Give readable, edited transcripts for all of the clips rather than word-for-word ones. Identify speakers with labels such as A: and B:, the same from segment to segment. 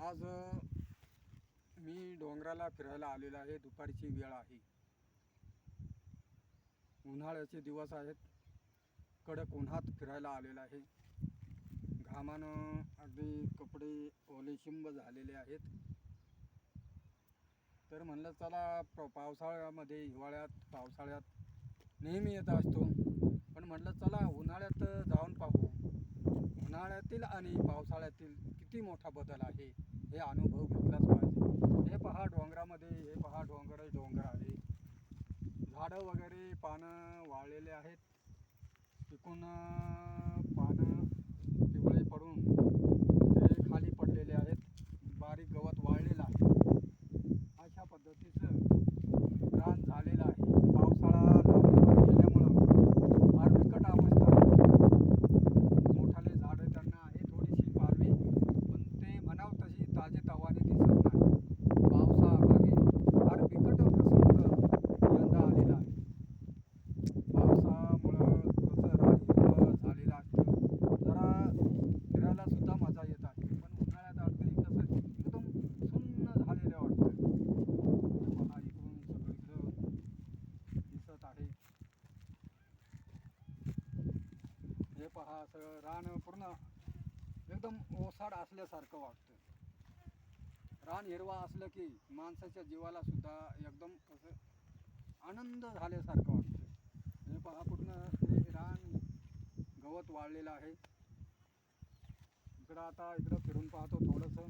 A: आज मी डोंगराला फिरायला आलेलो आहे. दुपारची वेळ आहे. उन्हाळ्याचे दिवस आहेत. कडक उन्हात फिरायला आलेलो आहे. घामानं अगदी कपडे ओलेशिंब झालेले आहेत. तर म्हणलं चला पावसाळ्यामध्ये पावसाळ्यात नेहमी येत असतो, पण म्हणलं चला उन्हाळ्यात जाऊन पाहू. उन्हाळ्यातील आणि पावसाळ्यातील किती मोठा बदल आहे हे अनुभव घेतलाच पाहिजे. हे पहा डोंगरामध्ये, हे पहा डोंगर आहे. झाडं वगैरे पानं वाळलेले आहेत. पिकून पानं पिवळे पडून ते खाली पडलेले आहेत. बारीक गवत वाळलेलं आहे. अशा पद्धतीचं रान झालेलं आहे. पावसाळा लांबणीवर गेल्यामुळं फार बिकट अवस्था आहे. मोठाले झाडं त्यांना आहे थोडीशी पारवी, पण ते म्हणावं तशी ताजेतवाने दिसत नाही. पावसाअभावी फार बिकट प्रसंग यंदा आलेला आहे. पावसामुळं कसं रान हिरवं झालेलं असतं, जरा फिरायला सुद्धा मजा येत आहे. पण उन्हाळ्यात अगदी कसं एकदम सुन्न झालेलं वाटतं. पहा इकडून सगळीकडं दिसत आहे. हे पहा सगळं रान पूर्ण एकदम ओसाड असल्यासारखं वाटतं. रान हिरवा असलं की माणसाच्या जीवाला सुद्धा एकदम असं आनंद झाल्यासारखं वाटतं. हे पहा पूर्ण हे रान गवत वाळलेलं आहे. इकडं फिरून पाहतो थोडंसं.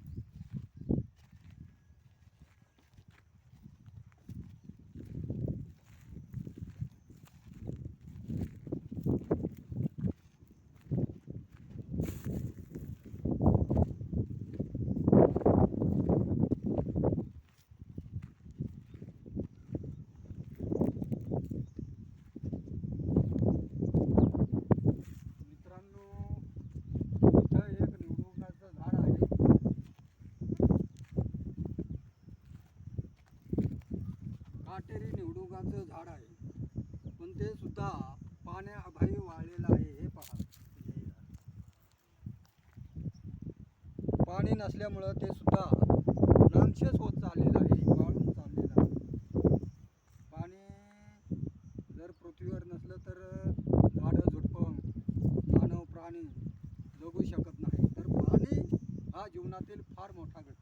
A: मित्रांनो, इथं एक निवडुंगाचं झाड आहे. काटेरी निवडुंगाचं झाड आहे, पण ते सुद्धा पाण्याअभावी वाळलेलं आहे. हे पहा, पाणी नसल्यामुळं ते सुद्धा नामशेष होत चाललेलं आहे, वाळून चाललेलं आहे. पाणी जर पृथ्वीवर नसलं तर झाडं झुडपं, मानव प्राणी जगू शकत नाही. तर पाणी हा जीवनातील फार मोठा घटक